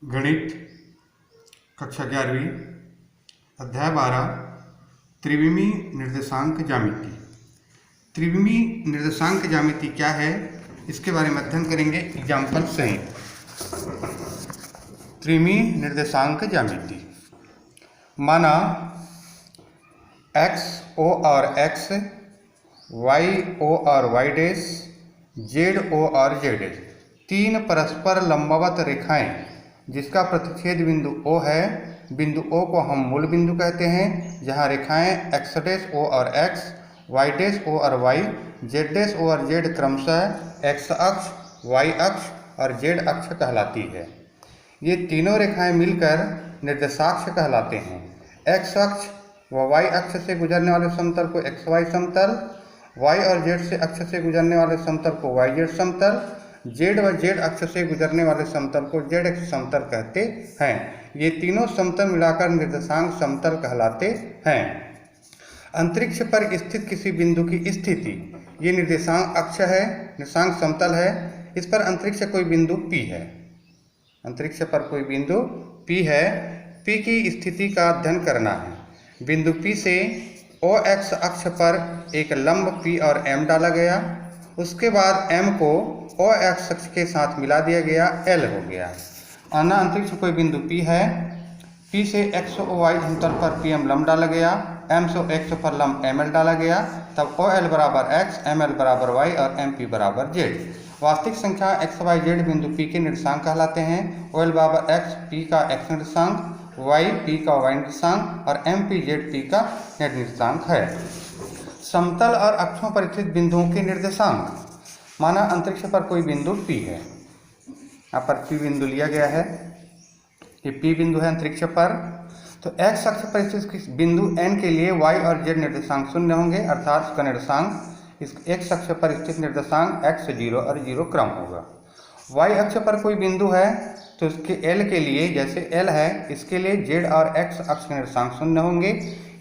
गणित कक्षा 11वीं अध्याय 12 त्रिविमी निर्देशांक ज्यामिति। त्रिविमी निर्देशांक ज्यामिति क्या है इसके बारे में अध्ययन करेंगे एग्जाम्पल सहित। त्रिविमी निर्देशांक ज्यामिति माना एक्स ओ और एक्स, वाई ओ और वाई डैश, जेड ओ और जेड डैश तीन परस्पर लंबवत रेखाएं जिसका प्रतिच्छेद बिंदु O है। बिंदु O को हम मूल बिंदु कहते हैं जहां रेखाएं एक्स डैश O और x, वाई डैश O और y, जेड डैश O और z क्रमशः x अक्ष, y अक्ष और z अक्ष कहलाती है। ये तीनों रेखाएं मिलकर निर्देशाक्ष कहलाते हैं। x अक्ष व y अक्ष से गुजरने वाले समतल को xy समतल, y और z अक्ष से गुजरने वाले समतल को yz समतल, z व z अक्ष से गुजरने वाले समतल को zx समतल कहते हैं। ये तीनों समतल मिलाकर निर्देशांक समतल कहलाते हैं। अंतरिक्ष पर स्थित किसी बिंदु की स्थिति, ये निर्देशांक अक्ष है, निर्देशांक समतल है। इस पर अंतरिक्ष कोई बिंदु P है। अंतरिक्ष पर कोई बिंदु P है। P की स्थिति का अध्ययन करना है। बिंदु P से OX अक्ष पर एक लंब P और M डाला गया। उसके बाद M को OX अक्ष के साथ मिला दिया गया, L हो गया। अन्य अंतरिक्ष कोई बिंदु P है। P से X और Y अंतर पर PM लंब डाला गया, M से X पर लंब ML डाला गया, तब OL बराबर X, ML बराबर Y और MP बराबर Z। वास्तविक संख्या X, Y, Z बिंदु P के निर्देशांक कहलाते हैं। OL बराबर X, P का X निर्देशांक, Y P का Y निर्देशांक और MP Z P का Z निर्देशांक है। समतल और अक्षों पर स्थित बिंदुओं के निर्देशांक माना अंतरिक्ष पर कोई बिंदु P है। यहाँ पर P बिंदु लिया गया है। ये P बिंदु है अंतरिक्ष पर। तो X अक्ष पर स्थित बिंदु N के लिए Y और Z निर्देशांक शून्य होंगे, अर्थात इसका निर्देशांक इस X अक्ष पर स्थित निर्देशांक x 0 और 0 क्रम होगा। Y अक्ष पर कोई बिंदु है तो इसके L के लिए, जैसे L है, इसके लिए Z और X अक्ष के निर्देशांक शून्य होंगे।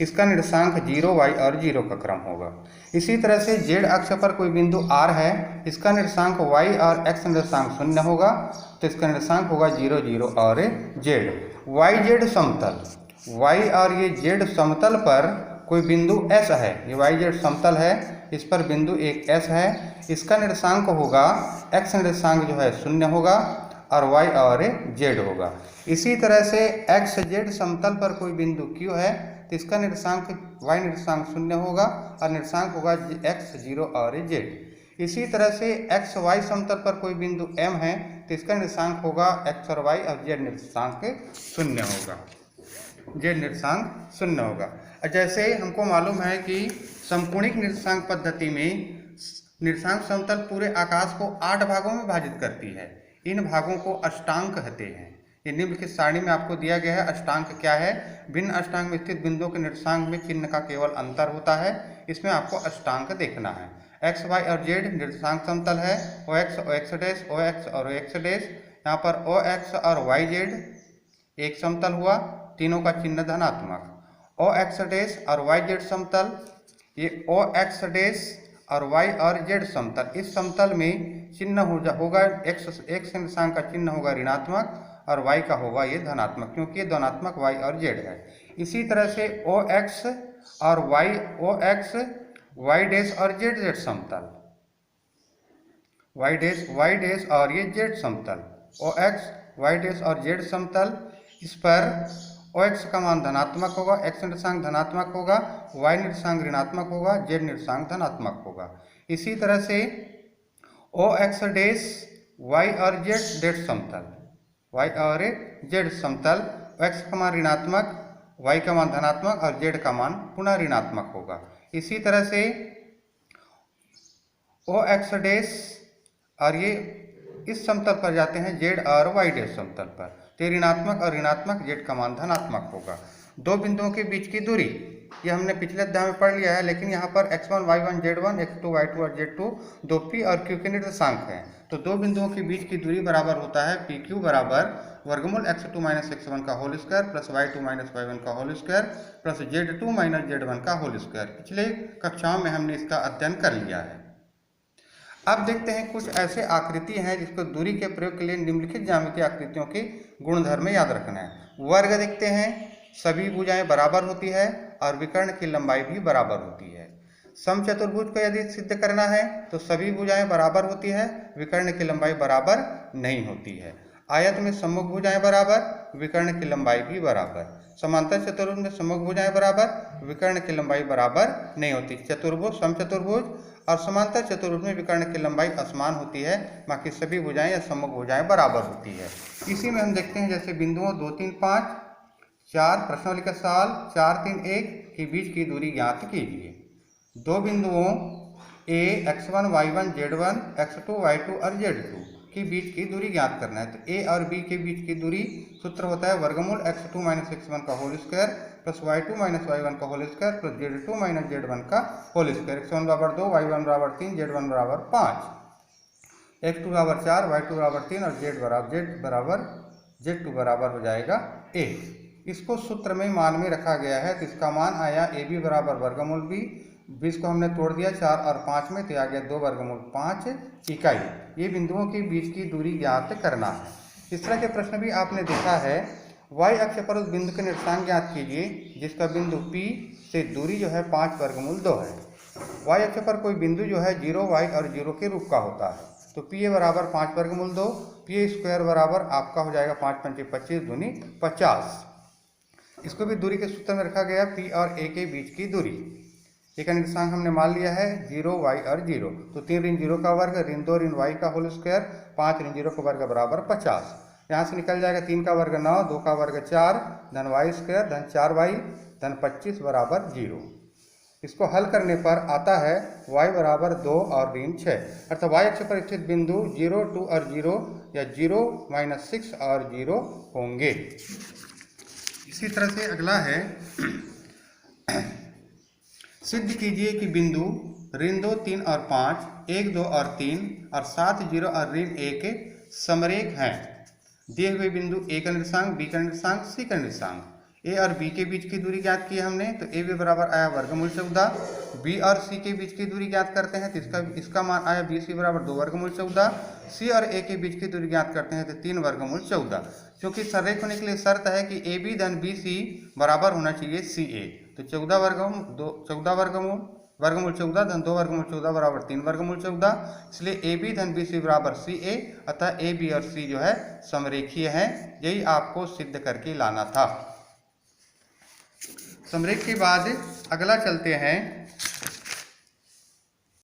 इसका निर्देशांक 0, y और 0 का क्रम होगा। इसी तरह से Z अक्ष पर कोई बिंदु R है, इसका निर्देशांक y और x निर्देशांक शून्य होगा, तो इसका निर्देशांक होगा 0, 0 और z। YZ समतल, y और ये z समतल पर कोई बिंदु S है। ये YZ समतल है, इस पर बिंदु एक S है। इसका निर्देशांक होगा, x निर्देशांक जो है शून्य होगा और y और z होगा। इसी तरह से XZ समतल पर कोई बिंदु Q है, तो इसका निर्देशांक y निर्देशांक शून्य होगा और निर्देशांक होगा x 0 और z। इसी तरह से XY समतल पर कोई बिंदु M है, तो इसका निर्देशांक होगा x और y और z निर्देशांक शून्य होगा, z निर्देशांक शून्य होगा। जैसे हमको मालूम है कि समकोणिक निर्देशांक पद्धति में निर्देशांक समतल पूरे आकाश को 8 भागों में विभाजित करती है। इन भागों को अष्टांक कहते हैं। ये निम्नलिखित सारणी में आपको दिया गया है। अष्टांक क्या है? भिन्न अष्टांक में स्थित बिंदुओं के निर्देशांक में चिन्ह का केवल अंतर होता है। इसमें आपको अष्टांक देखना है। x, y और z निर्देशांक समतल है। OX, OX डैश, OX और OX डैश। यहाँ पर OX और YZ एक समतल हुआ, तीनों का चिन्ह धनात्मक। OX डैश और YZ समतल, ये OX डैश और y और z समतल। इस समतल में चिन्ह होगा x निर्देशांक का चिन्ह होगा ऋणात्मक और y का होगा ये धनात्मक, क्योंकि ये धनात्मक y और z है। इसी तरह से OX और OX, y डैश और z समतल, y डैश और ये z समतल, OX, y डैश और z समतल। इस पर OX का मान धनात्मक होगा, x निर्देशांक धनात्मक होगा, y निर्देशांक ऋणात्मक होगा, z निर्देशांक धनात्मक होगा। इसी तरह से OX डैश, y और z समतल, y और z समतल, x का मान ऋणात्मक, y का मान धनात्मक और z का मान पुनः ऋणात्मक होगा। इसी तरह से OX डैश और ये इस समतल पर जाते हैं z और y डैश समतल पर, तो ऋणात्मक और ऋणात्मक, z का मान धनात्मक होगा। दो बिंदुओं के बीच की दूरी, ये हमने पिछले अध्याय में पढ़ लिया है, लेकिन यहाँ पर x1, y1, z1, x2, y2 और z2 दो p और q के निर्देशांक हैं। तो दो बिंदुओं के बीच की दूरी बराबर होता है pq बराबर वर्गमूल x2 - x1 का whole square plus y2 - y1 का whole square plus z2 - z1 का होल स्क्वायर। पिछले कक्षाओं में हमने इसका अध्ययन कर लिया है। अब देखते हैं कुछ ऐसे आकृति हैं जिसको दूरी के प्रयोग के लिए निम्नलिखित ज्यामितीय आकृतियों के गुणधर्म याद रखना है। वर्ग देखते हैं, सभी भुजाएं बराबर होती है और विकर्ण की लंबाई भी बराबर होती है। समचतुर्भुज को यदि सिद्ध करना है तो सभी भुजाएं बराबर होती है, विकर्ण की लंबाई बराबर नहीं होती है। आयत में सम्मुख भुजाएं बराबर, विकर्ण की लंबाई भी बराबर। समांतर चतुर्भुज में सम्मुख भुजाएं बराबर, विकर्ण की लंबाई बराबर नहीं होती। चतुर्भुज, समचतुर्भुज और समांतर चतुर्भुज में विकर्ण की लंबाई असमान होती है, बाकी सभी भुजाएं या सम्मुख भुजाएं बराबर होती है। इसी में हम देखते हैं जैसे बिंदुओं 2, 3, 5, 4 प्रश्नावली का सवाल 4, 3, 1 के बीच की दूरी ज्ञात कीजिए। दो बिंदुओं a x1 y1 z1 x2 y2 और z2 के बीच की दूरी ज्ञात करना है। तो a और b के बीच की दूरी सूत्र होता है वर्गमूल x2 - x1 का whole square plus y2 - y1 का whole square plus z2 - z1 का होल स्क्वायर। x1 बराबर 2, y1 बराबर 3, z1 बराबर 5, x2 बराबर 4, y2 बराबर 3 और z2 बराबर हो जाएगा 1। इसको सूत्र में मान में रखा गया है, तो इसका मान आया ab बराबर वर्गमूल b। 20 को हमने तोड़ दिया 4 और 5 में, तो आ गया 2 वर्गमूल 5 इकाई। ये बिंदुओं के बीच की दूरी ज्ञात करना है। इस तरह के प्रश्न भी आपने देखा है। y अक्ष पर उस बिंदु के निर्देशांक ज्ञात कीजिए जिसका बिंदु P से दूरी जो है 5 वर्गमूल 2 है। y अक्ष पर कोई बिंदु जो है 0, y और 0 के रूप का होता है। तो pa बराबर 5 वर्गमूल 2, pa स्क्वायर बराबर आपका हो जाएगा 5 × 5 = 25 दूनी 50। इसको भी दूरी के सूत्र में रखा गया P और a के बीच की दूरी। एक निर्देशांक हमने मान लिया है 0, y और 0, तो 3 ऋण 0 का वर्ग ऋण 2 ऋण y का होल स्क्वायर 5 ऋण 0 का वर्ग बराबर 50। यहाँ से निकल जाएगा 3 का वर्ग 9, 2 का वर्ग 4 धन y स्क्वायर धन 4y धन 25 बराबर 0। इसको हल करने पर आता है y बराबर 2 और ऋण 6, अर्थात y अक्ष पर स्थित बिंदु 0, 2 और 0 या 0, -6 और 0 होंगे। इसी तरह से अगला है सिद्ध कीजिए कि बिंदु ऋण 2, 3 और 5, 1, 2 और 3 और 7, 0 और ऋण 1 समरेख हैं। दिए हुए बिंदु a का निर्देशांक, b का निर्देशांक, c का निर्देशांक। a और b के बीच की दूरी ज्ञात की है हमने, तो a बराबर आया वर्गमूल 14। b और c के बीच की दूरी ज्ञात करते हैं, तो इसका मान आया bc बराबर 2 वर्गमूल 14। c और a के बीच की दूरी ज्ञात करते हैं, तो 3 वर्गमूल 14। क्योंकि संरेख होने के लिए शर्त है कि ab धन bc बराबर होना चाहिए ca, तो 14 वर्गमूल 14 धन 2 वर्गमूल 14 बराबर 3 वर्गमूल 14। इसलिए ए बी धन बी सी बराबर सी ए, अतः ए बी और सी जो है समरेखीय हैं। यही आपको सिद्ध करके लाना था। समरेख के बाद अगला चलते हैं